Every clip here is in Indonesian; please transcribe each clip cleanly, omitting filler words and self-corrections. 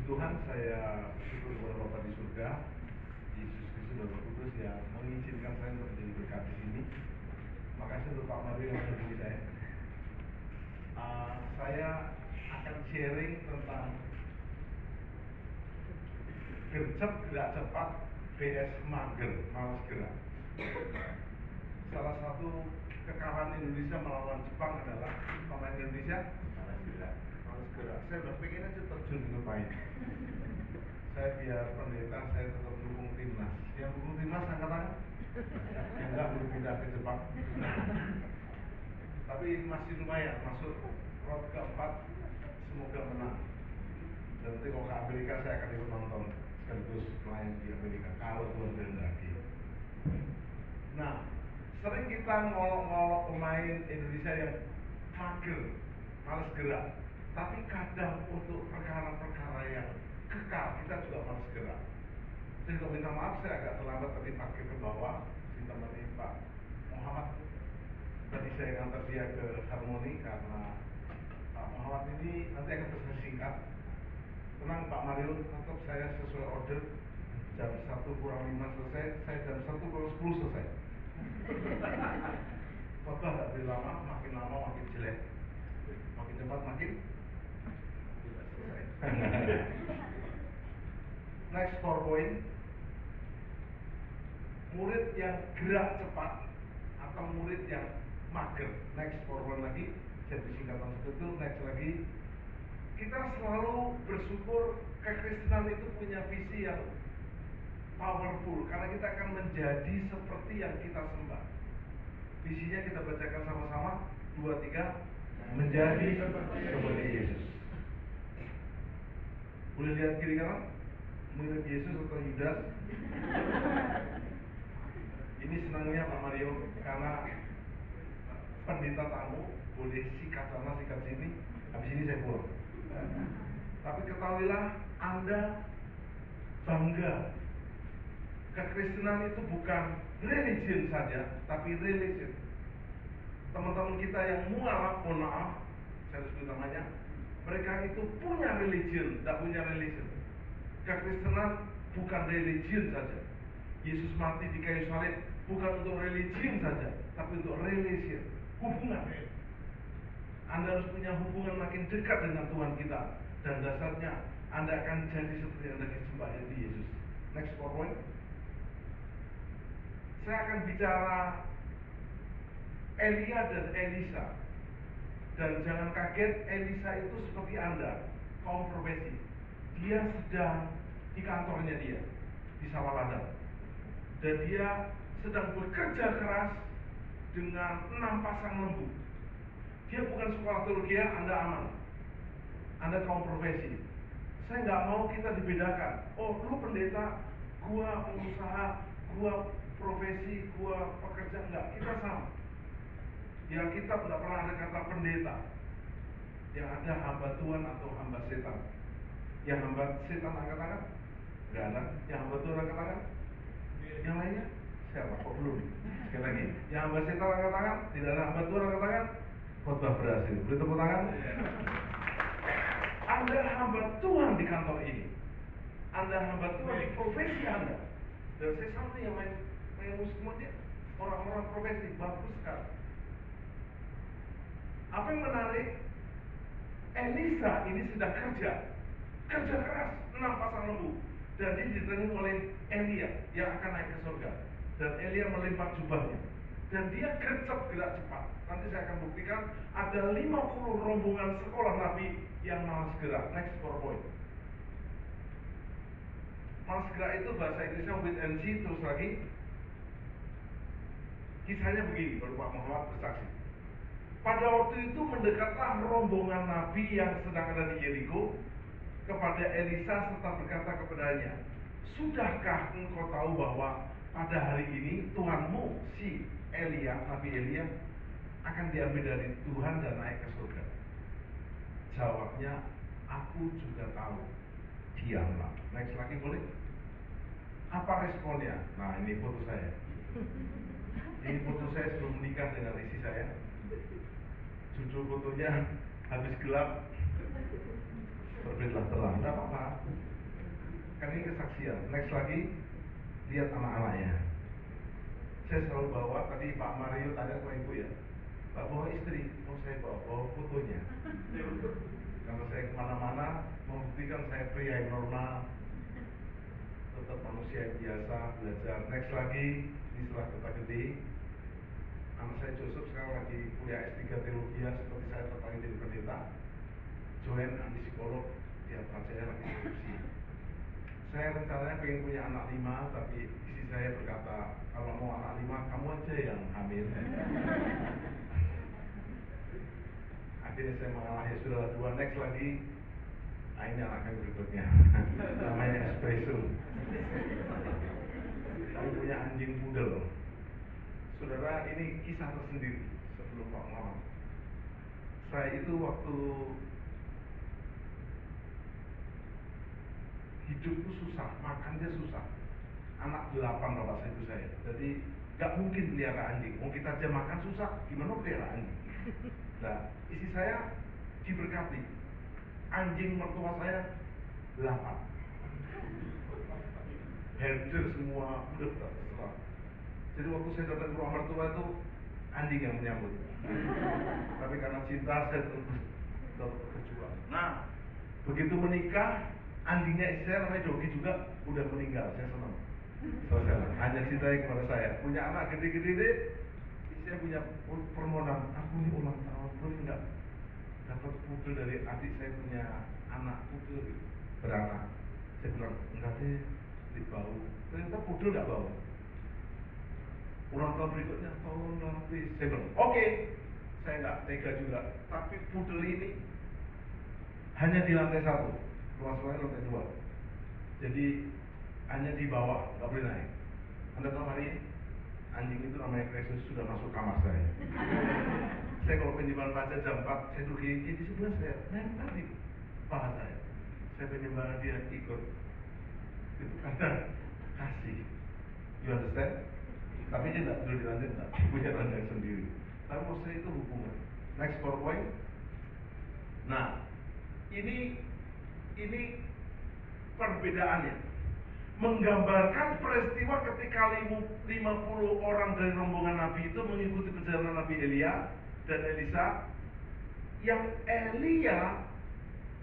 Tuhan, saya bersyukur kepada Bapa di surga, Yesus Kristus dan Roh Kudus yang mengizinkan saya untuk menjadi berkat di sini. Makasih untuk Pak Mario yang menghubungi saya. Saya akan sharing tentang gercep gerak cepat vs mager malas gerak. Salah satu kekalahan Indonesia melawan Jepang adalah pemain Indonesia malas gerak. Saya udah pengen aja terjun ke main. Saya biar pendeta, saya tetap dukung timnas. Yang dukung timnas angkat tangan. Yang enggak belum pindah ke Jepang. Tapi masih lumayan masuk road keempat. Semoga menang. Dan nanti kalau ke Amerika saya akan ikut nonton sekaligus main di Amerika kalau Tuhan kehendaki. Nah, sering kita ngolok-ngolok pemain Indonesia yang mager, malas gerak. Tapi kadang untuk perkara-perkara yang kekal kita juga malas gerak. Saya juga minta maaf, saya agak terlambat tadi pakai ke bawah ditemani Pak Muhammad. Tadi saya ngantar dia ke Harmoni karena Pak Muhammad ini nanti akan pesan singkat. Tenang Pak Mario, tetap saya sesuai order. Jam 1 kurang 5 selesai, saya jam 1 kurang 10 selesai. Bapak tidak boleh lama makin jelek. Makin cepat makin tidak selesai. Next PowerPoint. Murid yang gerak cepat atau murid yang mager. Next PowerPoint lagi. Jadi singkatan seperti itu. Next lagi. Kita selalu bersyukur kekristenan itu punya visi yang powerful karena kita akan menjadi seperti yang kita sembah. Visinya kita bacakan sama-sama. 2, 3. Menjadi seperti Yesus. Boleh lihat kiri kanan? Mirip Yesus atau Yudas? Ini senangnya Pak Mario karena pendeta tamu boleh sikat sana sikat sini. Habis ini saya pulang. Tapi ketahuilah Anda bangga. Kekristenan itu bukan religion saja, tapi religion. Teman-teman kita yang mualaf, mohon maaf, saya harus sebut namanya, mereka itu punya religion, tidak punya religion. Kekristenan bukan religion saja. Yesus mati di kayu salib bukan untuk religion saja, tapi untuk relation, hubungan. Anda harus punya hubungan makin dekat dengan Tuhan kita, dan dasarnya Anda akan jadi seperti yang Anda disembah yaitu Yesus. Next PowerPoint. Saya akan bicara Elia dan Elisa. Dan jangan kaget, Elisa itu seperti Anda, kaum profesi. Dia sedang di kantornya dia, di sawah ladang. Dan dia sedang bekerja keras dengan 6 pasang lembu. Dia bukan sekolah teologi, Anda aman. Anda kaum profesi. Saya nggak mau kita dibedakan. Oh, lu pendeta, gua pengusaha, gua profesi, gua pekerja. Enggak, kita sama. Di Alkitab tidak pernah ada kata pendeta. Yang ada hamba Tuhan atau hamba setan. Yang hamba setan angkat tangan? Enggak ada. Yang hamba Tuhan angkat tangan? Yang lainnya? Siapa? Kok belum? Sekali lagi. Yang hamba setan angkat tangan? Tidak ada hamba Tuhan angkat tangan? Khotbah berhasil. Beri tepuk tangan. Anda hamba Tuhan di kantor ini. Anda hamba Tuhan di profesi Anda. Dan saya sama yang main musik dia orang-orang profesi bagus sekali. Apa yang menarik? Elisa ini sedang kerja keras, 6 pasang lembu, dan dia ditanya oleh Elia yang akan naik ke surga. Dan Elia melempar jubahnya, dan dia gercep gerak cepat. Nanti saya akan buktikan ada 50 rombongan sekolah Nabi yang malas gerak. Next PowerPoint. Malas gerak itu bahasa Inggrisnya wait and see. Terus lagi kisahnya begini, baru Pak Muhammad bersaksi. Pada waktu itu mendekatlah rombongan Nabi yang sedang ada di Yeriko kepada Elisa serta berkata kepadanya, sudahkah engkau tahu bahwa pada hari ini Tuhanmu si Elia, Nabi Elia akan diambil dari Tuhan dan naik ke surga? Jawabnya, aku juga tahu. Diamlah. Next lagi boleh? Apa responnya? Nah, ini foto saya. Ini foto saya sebelum menikah dengan istri saya. Judul fotonya habis gelap. Terbitlah terang, tidak apa-apa. Kan ini kesaksian. Next lagi, lihat anak-anaknya. Saya selalu bawa, tadi Pak Mario tanya ke Ibu ya, Pak bawa istri, saya bawa fotonya. Kalau saya kemana-mana, membuktikan saya pria yang normal, tetap manusia yang biasa, belajar. Next lagi, ini setelah kita gede, anak saya Joseph sekarang lagi kuliah S3 teologi, seperti saya tertarik jadi pendeta. Joen, ahli psikolog, dia saya lagi skripsi. Saya rencananya pengen punya anak 5, tapi istri saya berkata, kalau mau anak 5, kamu aja yang hamil. Akhirnya saya mengalah, ya sudah 2, next lagi. Nah ini anaknya berikutnya, namanya Espresso. Kami punya anjing poodle. Saudara, ini kisah tersendiri sebelum Pak Muhammad. Saya itu waktu hidup itu susah, makan aja susah. Anak 8 bapak saya itu saya. Jadi gak mungkin pelihara anjing. Mau kita aja makan susah, gimana pelihara anjing? Nah, istri saya diberkati. Anjing mertua saya 8. Herder semua udah terserah. Jadi waktu saya datang ke rumah mertua itu anjing yang menyambut. Tapi karena cinta saya terus berjuang. Nah, begitu menikah, anjingnya istri saya namanya Dogi juga udah meninggal. Saya senang. Hanya cintanya kepada saya. Punya anak gede-gede deh. Saya punya permohonan, aku ini ulang tahun, boleh nggak dapat pudel dari adik saya punya anak pudel beranak. Saya bilang enggak deh, dibau. Ternyata pudel nggak bau. Ulang tahun berikutnya tolonglah please. Saya bilang oke. Saya nggak tega juga. Tapi pudel ini hanya di lantai 1, rumah saya lantai 2. Jadi hanya di bawah, nggak boleh naik. Anda tahu hari ini anjing itu namanya Kristus sudah masuk kamar saya. Saya kalau penyembahan baca jam 4, saya duduk di sebelah saya, nempel di paha saya. Saya penyembahan dia ikut. Itu karena kasih. You understand? Tapi dia tidak dulu dilanjut, tidak punya ranjang sendiri. Tapi maksud saya itu hubungan. Next PowerPoint. Nah, ini perbedaannya. Menggambarkan peristiwa ketika 50 orang dari rombongan Nabi itu mengikuti perjalanan Nabi Elia dan Elisa. Yang Elia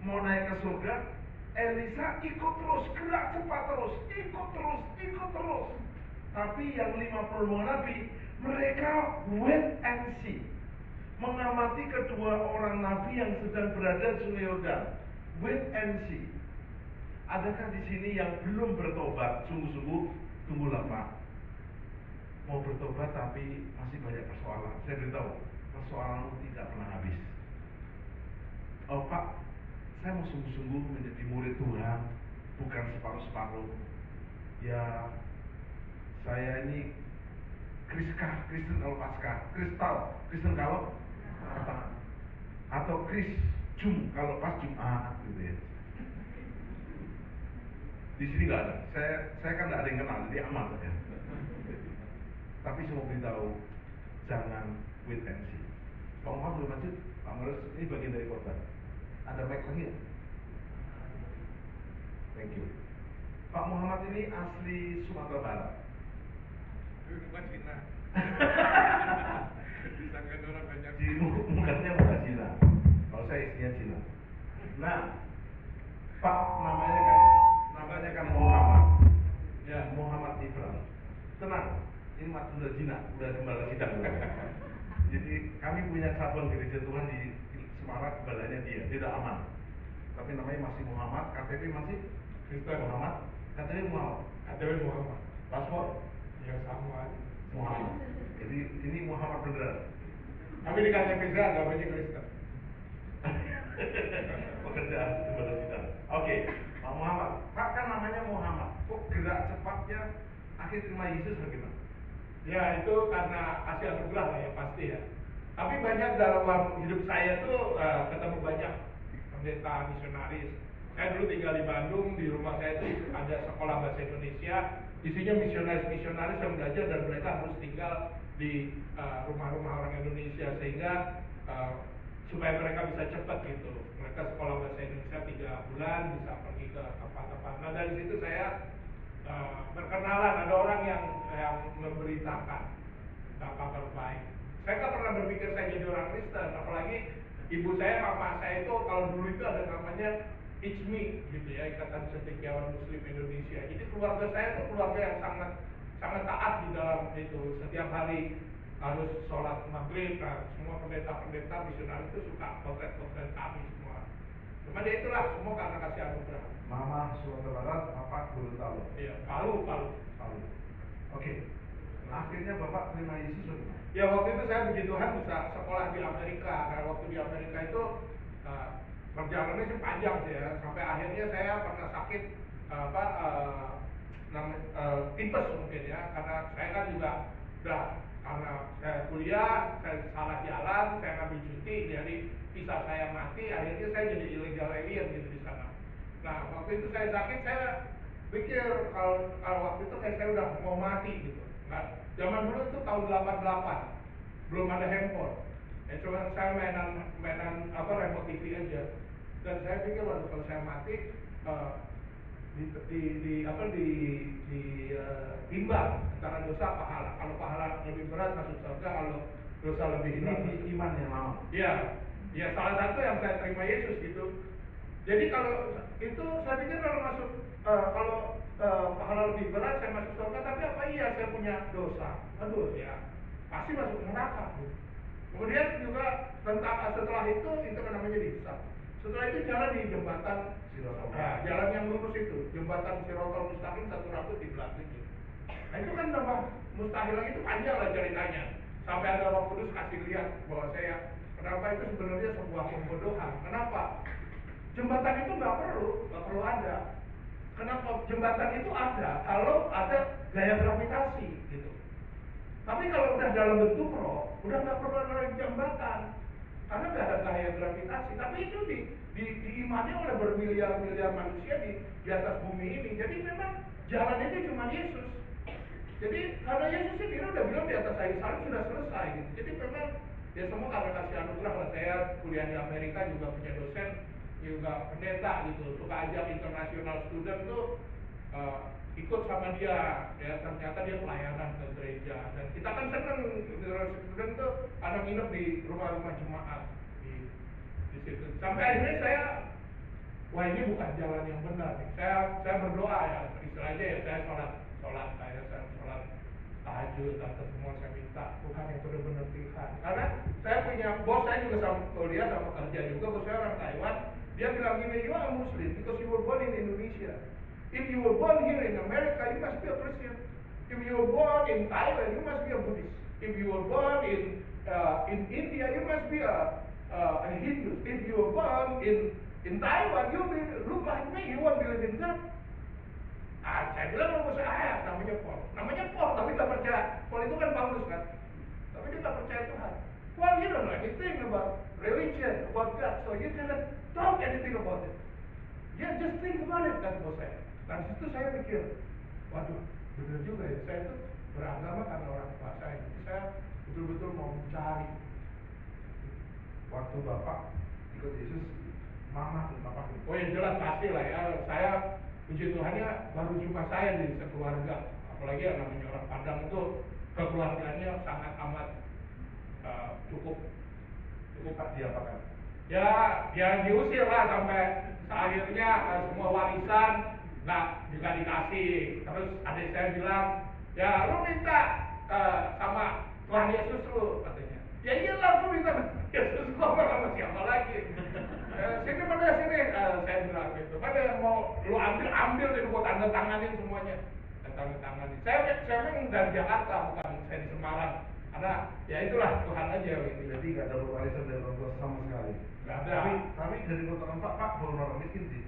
mau naik ke surga, Elisa ikut terus, gerak cepat terus, ikut terus. Tapi yang 50 rombongan Nabi, mereka wait and see, mengamati kedua orang Nabi yang sedang berada di Sungai Yordan. Wait and see. Adakah di sini yang belum bertobat? Sungguh-sungguh tunggulah Pak. Mau bertobat tapi masih banyak persoalan. Saya beritahu, persoalanmu tidak pernah habis. Oh Pak, saya mau sungguh-sungguh menjadi murid Tuhan, bukan separuh-separuh. Ya, saya ini Kristen kalau Paskah, Kristen kalau atau Jum kalau pas Jumat gitu ya. Di sini nggak ada. Saya kan nggak ada yang kenal, jadi aman saja. Tapi saya mau beritahu, jangan wait and see. Pak Muhammad belum lanjut, Pak Muhammad ini bagian dari korban. Ada mic lagi ya? Thank you. Pak Muhammad ini asli Sumatera Barat. Bukan Cina. Disangka orang banyak. Mukanya bukan Cina. Kalau saya istrinya Cina. Nah, Pak namanya kan Muhammad. Ya, Muhammad Ibrahim. Tenang, ini udah Cina, udah gembala sidang. Jadi kami punya cabang gereja Tuhan di Semarang, gembalanya dia udah aman. Tapi namanya masih Muhammad, KTP masih Kristen. Muhammad, KTP Muhammad. KTP Muhammad. Paspor Ya sama. Muhammad. Jadi ini Muhammad beneran. Tapi di KTP saya agamanya Kristen. Pekerjaan gembala sidang. Oke, Pak Muhammad. Pak kan namanya Muhammad. Kok gerak cepatnya akhir terima Yesus bagaimana? Ya itu karena kasih anugerah lah ya pasti ya. Tapi banyak dalam hidup saya tuh ketemu banyak pendeta misionaris. Saya dulu tinggal di Bandung, di rumah saya itu ada sekolah bahasa Indonesia, isinya misionaris yang belajar dan mereka harus tinggal di rumah-rumah orang Indonesia sehingga supaya mereka bisa cepat gitu. Mereka sekolah bahasa Indonesia 3 bulan bisa pergi ke tempat-tempat. Nah dari situ saya berkenalan, ada orang yang memberitakan kabar baik. Saya nggak pernah berpikir saya jadi orang Kristen, apalagi ibu saya, mama saya itu kalau dulu itu ada namanya ICMI gitu ya, Ikatan Cendekiawan Muslim Indonesia. Jadi keluarga saya itu keluarga yang sangat taat di dalam itu. Setiap hari harus sholat maghrib. Nah, semua pendeta-pendeta misionaris itu suka potret-potret kami semua. Cuma dia itulah semua karena kasih anugerah. Mama Sumatera Barat, Papa Gorontalo. Iya, Palu. Oke. Akhirnya Bapak terima Yesus bagaimana? Ya waktu itu saya puji Tuhan bisa sekolah di Amerika. Nah waktu di Amerika itu perjalanannya sih panjang sih ya. Sampai akhirnya saya pernah sakit tipes mungkin ya. Karena saya kan juga udah karena saya kuliah, saya salah jalan, saya ngambil cuti, jadi visa saya mati, akhirnya saya jadi illegal alien gitu di sana. Nah waktu itu saya sakit, saya pikir kalau waktu itu saya udah mau mati gitu. Nah, zaman dulu itu tahun 88, belum ada handphone. Ya cuma saya mainan remote TV aja. Dan saya pikir waduh kalau saya mati timbang antara dosa pahala. Kalau pahala lebih berat masuk surga, kalau dosa lebih berat. Ini iman yang lama. Ya salah satu yang saya terima Yesus gitu. Jadi kalau itu saya pikir kalau masuk pahala lebih berat saya masuk surga, tapi apa iya saya punya dosa? Aduh ya pasti masuk neraka. Kemudian juga setelah itu kan namanya dihisab. Setelah itu jalan di jembatan jalan yang lurus itu, jembatan Sirotol Mustaqim, satu rambut di belakang itu. Nah itu kan tambah mustahil lagi, itu panjang lah ceritanya. Sampai ada Roh Kudus kasih lihat bahwa saya kenapa itu sebenarnya sebuah pembodohan. Kenapa? Jembatan itu nggak perlu ada. Kenapa jembatan itu ada? Kalau ada gaya gravitasi gitu. Tapi kalau udah dalam bentuk roh, udah nggak perlu ada jembatan, karena nggak ada gaya gravitasi. Tapi itu diimani oleh bermiliar-miliar manusia di atas bumi ini. Jadi memang jalan itu cuma Yesus. Jadi karena Yesus sendiri udah bilang di atas kayu salib sudah selesai gitu. Jadi memang ya semua karena kasih anugerah lah. Saya kuliah di Amerika juga punya dosen juga pendeta gitu, suka ajak international student tuh ikut sama dia, ya ternyata dia pelayanan ke gereja, dan kita kan seneng international student tuh ada nginep di rumah-rumah jemaat di situ. Sampai akhirnya saya, wah ini bukan jalan yang benar nih. Saya berdoa ya, istilahnya ya saya sholat tahajud atau semua, saya minta Tuhan yang benar-benar Tuhan. Karena saya punya bos, saya juga sama kuliah sama kerja juga, bos saya orang Taiwan. Dia bilang gini, you are a Muslim because you were born in Indonesia. If you were born here in America, you must be a Christian. If you were born in Thailand, you must be a Buddhist. If you were born in India, you must be a Hindu. If you were born in Taiwan, you will look like me. You won't believe in God. Saya bilang kalau saya namanya Paul, tapi tak percaya. Paul itu kan Paulus kan, tapi dia tak percaya Tuhan. Well, you don't know anything about religion, about God, so you cannot talk anything about it. Yeah, just think about it, kan bos saya. Dan situ saya pikir, waduh, benar juga ya. Saya itu beragama karena orang tua saya. Jadi saya betul-betul mau mencari. Waktu Bapak ikut Yesus, Mama dan Papa. Oh ya jelas pasti lah ya. Saya puji Tuhannya baru cuma saya di sekeluarga. Apalagi yang namanya orang Padang itu kekeluarganya sangat amat cukup diapakan? Ya diusir lah sampai akhirnya semua warisan nggak dikasih. Terus adik saya bilang, ya lu minta sama Tuhan Yesus lu, katanya. Ya iyalah lu minta Yesus, gua sama siapa lagi? Sini saya bilang gitu. Mana yang mau lu ambil sini gua tanda tanganin semuanya. Tanda tanganin. Saya memang dari Jakarta, bukan saya di Semarang. Karena ya itulah Tuhan aja gitu. Jadi nggak ada warisan dari orang tua sama sekali. Nggak ada. Tapi dari kotoran Pak baru orang miskin sih.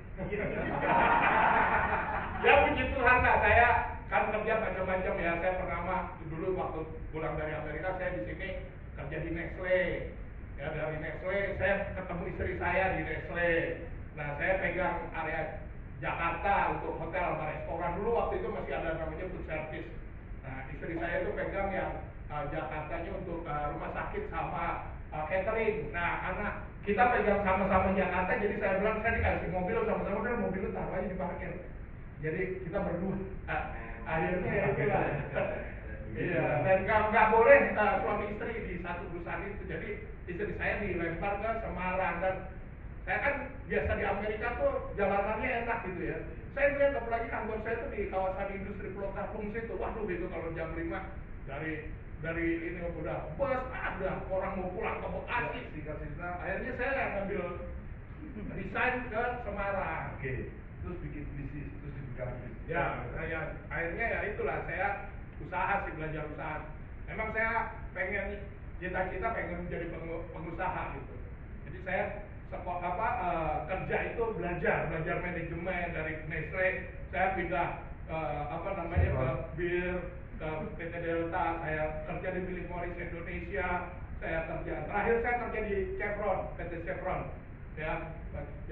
Ya puji Tuhan lah, saya kan kerja macam-macam ya. Saya pernah dulu waktu pulang dari Amerika, saya di sini kerja di Nestle. Ya dari Nestle, saya ketemu istri saya di Nestle. Nah saya pegang area Jakarta untuk hotel sama restoran. Dulu waktu itu masih ada namanya food service. Nah istri saya itu pegang yang Jakartanya untuk rumah sakit sama catering. Nah karena kita pegang sama-sama Jakarta, jadi saya bilang saya dikasih mobil sama-sama, dan mobil itu taruh aja di parkir. Jadi kita berdua. Akhirnya ya itulah. Iya, dan nggak boleh suami istri di satu perusahaan itu. Jadi istri saya dilempar ke Semarang, dan saya kan biasa di Amerika tuh jalanannya enak gitu ya. Saya lihat apalagi kantor saya tuh di kawasan industri Pulau Kapung situ. Waduh itu kalau jam 5 dari ini udah bus ada orang mau pulang ke Bekasi. Akhirnya saya ngambil resign ke Semarang. Oke. Terus bikin bisnis, terus dibuka bisnis. Ya, akhirnya ya itulah saya usaha sih, belajar usaha. Memang saya pengen cita-cita pengen menjadi pengusaha gitu. Jadi saya kerja itu belajar manajemen dari Nestle. Saya pindah ke bir, ke PT Delta. Saya kerja di Philip Morris Indonesia. Terakhir saya kerja di Chevron, PT Chevron. Ya,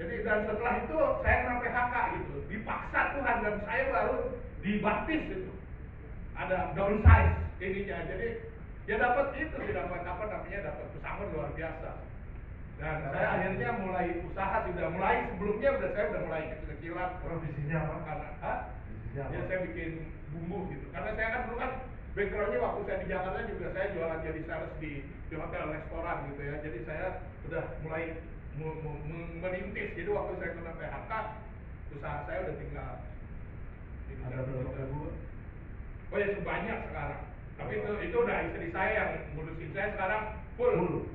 jadi dan setelah itu saya kena PHK gitu, dipaksa Tuhan, dan saya baru dibaptis itu. Ada downsize ininya, jadi ya dapat itu, dapat dapat pesangon luar biasa. Dan saya akhirnya mulai usaha, sebelumnya saya udah mulai kecil-kecilan. Bisnisnya apa? Bisnisnya apa? Ya saya bikin bumbu gitu. Karena saya kan dulu kan backgroundnya waktu saya di Jakarta juga saya jualan jadi sales di hotel restoran gitu ya. Jadi saya udah mulai merintis. Jadi waktu saya kena PHK, usaha saya udah tinggal. Ada berapa ibu? Oh ya sebanyak sekarang. Tapi itu udah istri saya yang ngurusin, saya sekarang full.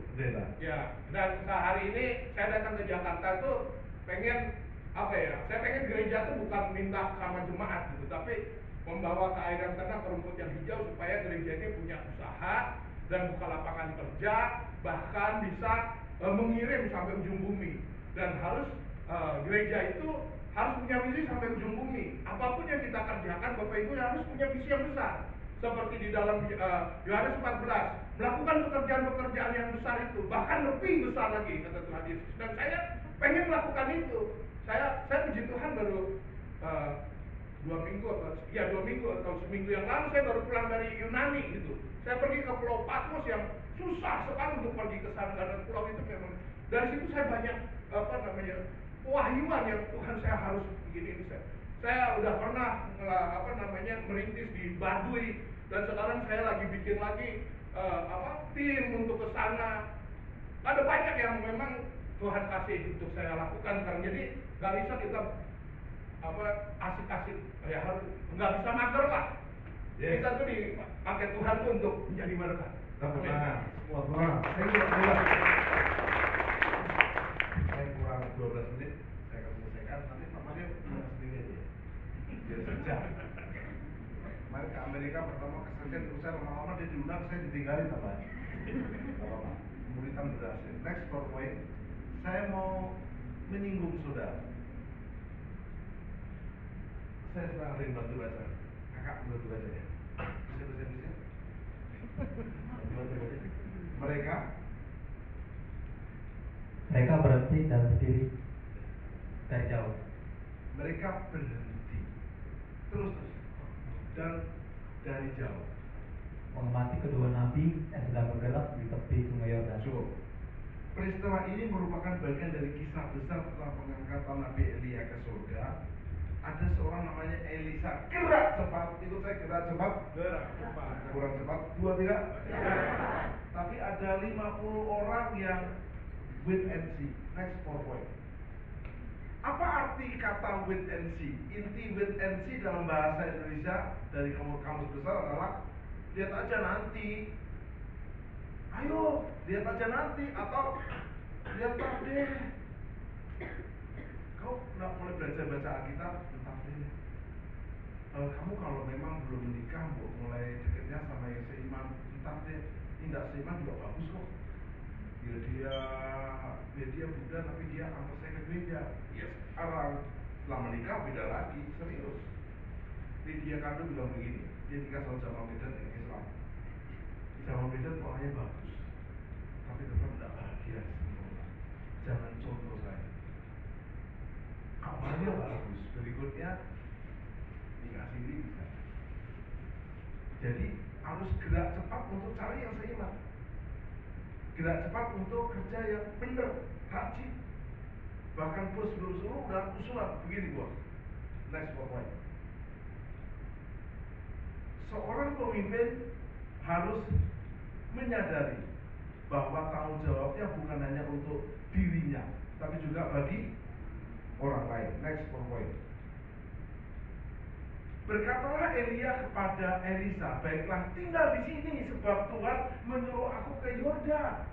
Ya, dan sehari ini saya datang ke Jakarta tuh pengen saya pengen gereja tuh bukan minta sama jemaat gitu, tapi membawa keairan tanah ke rumput yang hijau supaya gereja ini punya usaha dan buka lapangan kerja, bahkan bisa mengirim sampai ujung bumi. Dan harus gereja itu harus punya visi sampai ujung bumi. Apapun yang kita kerjakan, Bapak Ibu harus punya visi yang besar. Seperti di dalam Yohanes 14, melakukan pekerjaan-pekerjaan yang besar itu, bahkan lebih besar lagi, kata Tuhan Yesus. Dan saya pengen melakukan itu. Saya puji Tuhan baru 2 minggu atau seminggu yang lalu saya baru pulang dari Yunani gitu. Saya pergi ke Pulau Patmos yang susah sekali untuk pergi ke sana, karena pulau itu memang dari situ saya banyak pewahyuan yang Tuhan saya harus begini. Saya udah pernah merintis di Baduy, dan sekarang saya lagi bikin lagi tim untuk ke sana. Ada banyak yang memang Tuhan kasih untuk saya lakukan sekarang. Jadi nggak bisa kita asik-asik, ya harus nggak bisa mager lah. Yes. Kita tuh dipakai Tuhan tuh untuk menjadi berkat. Saya kurang 12 menit, saya akan selesaikan. Nanti namanya sendiri aja. Biar kerja. Kemarin ke Amerika pertama kesaksian, terus saya lama-lama dia diundang, saya ditinggalin apa? Apa? Kemudian berhasil. Next PowerPoint, saya mau menyinggung saudara. Saya sedang ada yang bantu baca. Kakak bantu baca ya. Bisa baca Indonesia? Mereka berhenti dan berdiri dari jauh. Mereka berhenti terus dan dari jauh mengamati kedua nabi yang sedang bergerak di tepi sungai Yordan. Cukup. Peristiwa ini merupakan bagian dari kisah besar tentang pengangkatan Nabi Elia ke surga. Ada seorang namanya Elisa, gerak cepat. Ikut saya, gerak cepat. Kurang cepat, 2 tidak? Tapi ada 50 orang yang wait and see. Next PowerPoint. Apa arti kata wait and see? Inti wait and see dalam bahasa Indonesia dari kamus besar adalah lihat aja nanti. Ayo, lihat aja nanti, atau lihat deh. Kau nggak mulai belajar baca Alkitab, entar deh. Kamu kalau memang belum menikah, mulai dekatnya sama yang seiman, entar deh. Tidak seiman juga bagus kok. Dia Buddha tapi dia antar saya ke gereja. Ya sekarang setelah menikah beda lagi, serius. Dia Kando bilang begini, dia nikah sama Jamal Medan yang Islam. Jamal Medan orangnya bagus, tapi tetap tidak bahagia sempurna. Jangan contoh saya. Kamarnya bagus, berikutnya dikasih ini bisa. Jadi harus gerak cepat untuk cari yang seiman. Gerak cepat untuk kerja yang benar, rajin. Bahkan bos belum suruh udah usulan begini bos. Next point. Seorang pemimpin harus menyadari bahwa tanggung jawabnya bukan hanya untuk dirinya, tapi juga bagi orang lain. Next point. Berkatalah Elia kepada Elisa, baiklah tinggal di sini sebab Tuhan menyuruh aku ke Yordan.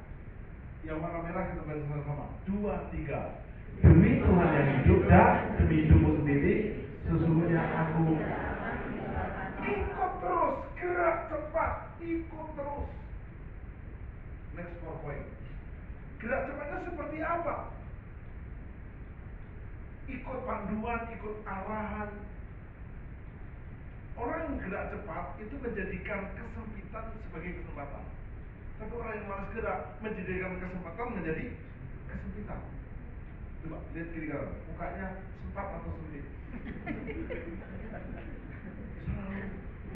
Yang warna merah kita baca sama-sama. 2, 3. Demi Tuhan yang hidup dan demi hidupmu sendiri, sesungguhnya aku. Ikut terus, gerak cepat, ikut terus. Next point. Gerak cepatnya seperti apa? Ikut panduan, ikut arahan. Orang yang gerak cepat itu menjadikan kesempitan sebagai kesempatan. Tapi orang yang malas gerak menjadikan kesempatan menjadi kesempitan. Coba lihat kiri kanan, mukanya sempat atau